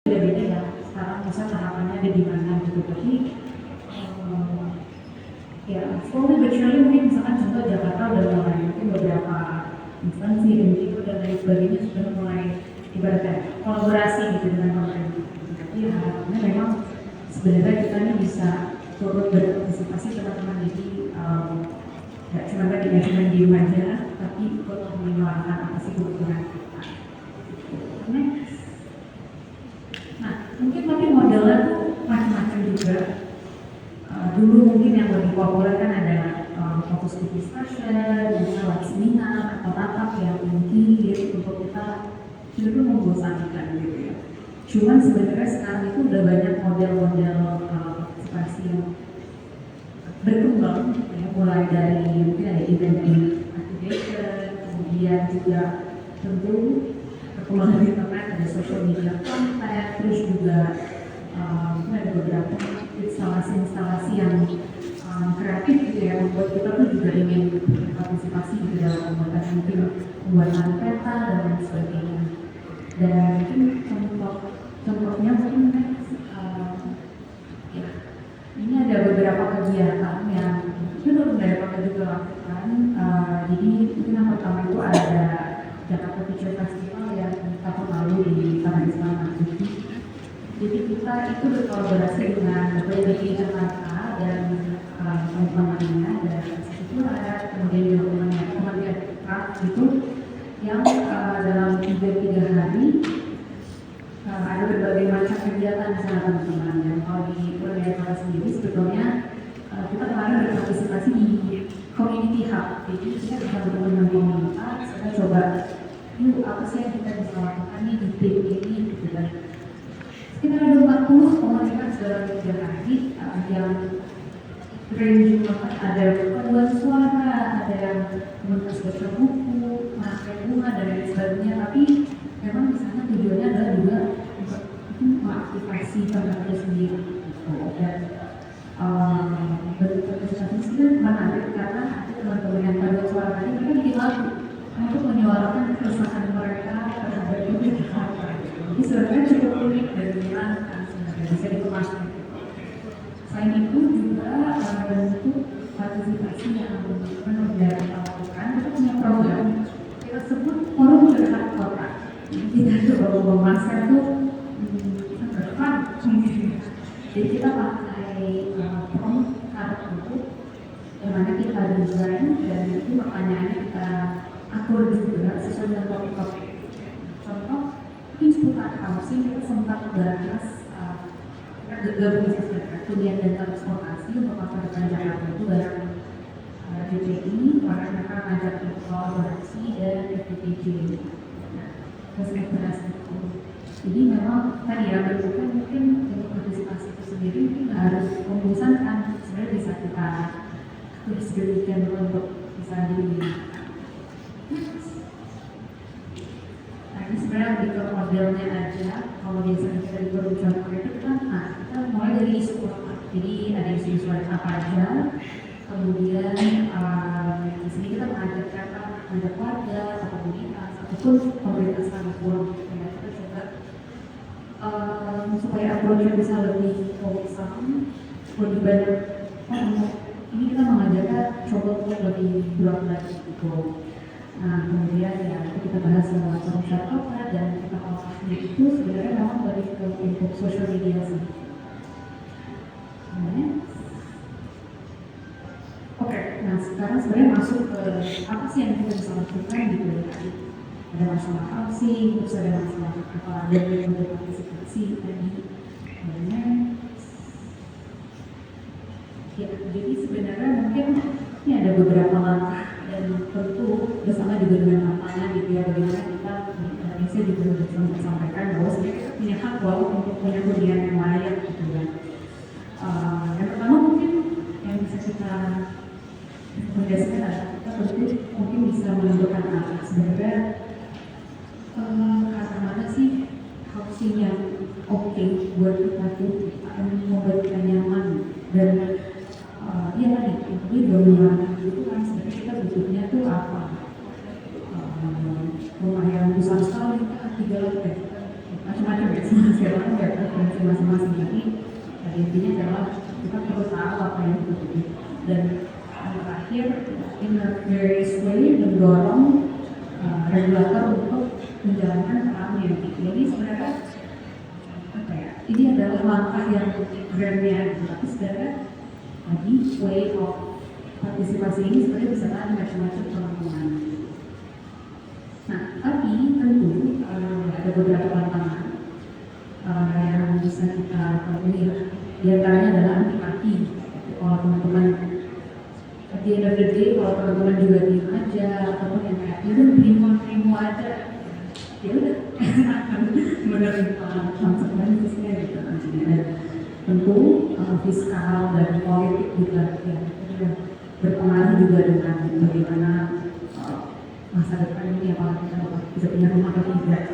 beda-beda ya sekarang misalnya tahapannya ada di mana gitu, tapi ya slowly but surely mungkin misalkan contoh Jakarta udah mulai mungkin beberapa instansi NGO dan lain sebagainya sudah mulai ibaratnya kolaborasi gitu dengan pemerintah. Tapi harapannya memang sebenarnya kita ini bisa turut berpartisipasi teman-teman, jadi nggak cuma tadi ya cuma diem aja, tapi ikut menyuarakan apa sih kebutuhan kita. Next. Nah mungkin tapi modelnya tuh macam-macam juga. Dulu mungkin yang lebih populer kan ada fokus group discussion, misalnya seminar atau rapat yang mungkin untuk kita justru membosankan gitu ya. Cuman sebenarnya sekarang itu udah banyak model-model partisipasi yang berkembang ya, mulai dari mungkin ada event activation, kemudian juga tentu perkembangan internet, ada social media content, terus juga ada beberapa instalasi-instalasi yang kreatif gitu ya, membuat kita tuh juga ingin berpartisipasi di dalam pembuatan mungkin pembuatan peta dan lain sebagainya. Dan mungkin contohnya mungkin ya, ini ada beberapa kegiatan yang mungkin dari Bapak juga lakukan. Jadi mungkin yang pertama itu ada Jakarta Future Festival yang tahun lalu di Taman Ismail. Jadi kita itu berkolaborasi dengan BPD Jakarta dan teman-temannya dari Institut, kemudian juga Kementerian Craft gitu, yang dalam 3 hari ada berbagai macam kegiatan di sana teman-teman. Dan kalau di Kementerian sendiri sebetulnya kita kemarin berpartisipasi di community hub. Jadi kita bisa bertemu dengan komunitas, kita coba yuk apa sih yang kita bisa lakukan nih di tim ini gitu kan. Kita ada 40 komunitas dalam 3 hari yang range banget, ada pembuat suara, ada yang komunitas baca buku, memakai bunga dan lain sebagainya. Tapi memang di sana tujuannya adalah juga untuk mengaktifasi teman-teman sendiri. Dan bentuk partisipasi sendiri menarik karena ada teman-teman yang membuat suara tadi mereka bikin lagu untuk menyuarakan keresahan mereka terhadap hidup Jakarta. Jadi sebenarnya cukup unik dan menyenangkan sebenarnya, bisa dikemas. Selain itu juga bentuk partisipasi yang benar-benar kita lakukan, kita punya program kita sebut forum curhat kota. Kita coba memasak tuh berfan. Jadi kita pakai prompt kartu yang mana kita desain dan itu pertanyaannya kita atur juga sesuai dengan topik-topik. Contoh mungkin seputar housing, kita sempat bahas kita gabung sesuatu kuliah dan transportasi untuk masa depan Jakarta itu bareng DPI, orang mereka ngajak kolaborasi dan FPTJ. Terus itu. Jadi memang tadi ya bentuknya mungkin untuk partisipasi itu sendiri mungkin harus membosankan, sebenarnya bisa kita tulis demikian untuk bisa digunakan. Nah ini sebenarnya lebih ke modelnya aja. Kalau biasanya kita di forum contoh itu kan, kita mulai dari isu apa. Jadi ada isu-isu apa aja. Kemudian di sini kita mengajak warga atau komunitas ataupun pemerintah sekalipun. Kita coba supaya approach-nya bisa lebih wholesome, lebih banyak. Ini kita mengajarkan coba untuk lebih broad lagi gitu. Nah kemudian ya kita bahas soal konsep apa dan kita awalnya itu sebenarnya memang dari untuk social media sih. Oke, nah sekarang sebenarnya masuk ke apa sih yang kita bisa lakukan gitu ya. Ada masalah housing, terus ada masalah apa dan partisipasi tadi. Ya, jadi sebenarnya mungkin ini ada beberapa langkah dan tentu bersama juga dengan tantangan gitu ya, bagaimana kita di Indonesia juga bisa sampaikan bahwa sebenarnya kita punya hak untuk punya hunian yang layak gitu kan. Yang pertama mungkin yang bisa kita rekomendasikan adalah kita tentu mungkin bisa menentukan arah sebenarnya karena mana sih housing yang oke buat kita tuh akan membuat kita nyaman dan iya tadi intinya dominan itu kan sebenarnya kita butuhnya tuh apa, rumah yang besar sekali kan 3 lantai macam-macam ya, masing-masing orang ada preferensi masing-masing, tapi pada intinya adalah kita perlu tahu apa yang kita butuh. Dan yang terakhir, in a various way mendorong regulator untuk menjalankan perannya. Jadi sebenarnya apa ya? Ini adalah langkah yang grandnya, tapi sebenarnya lagi way of partisipasi ini sebenarnya bisa ada macam-macam pengembangan. Nah, tapi tentu ada beberapa tantangan yang bisa kita temui. Di antaranya adalah antipati. Kalau teman-teman di end of the day, kalau teman-teman juga diem aja, ataupun yang kayak ya udah primo aja, ya udah akan menerima konsekuensinya gitu. Dan tentu fiskal dan politik juga ya, berpengaruh juga dengan bagaimana masa depan ini, apakah kita bisa punya rumah atau tidak.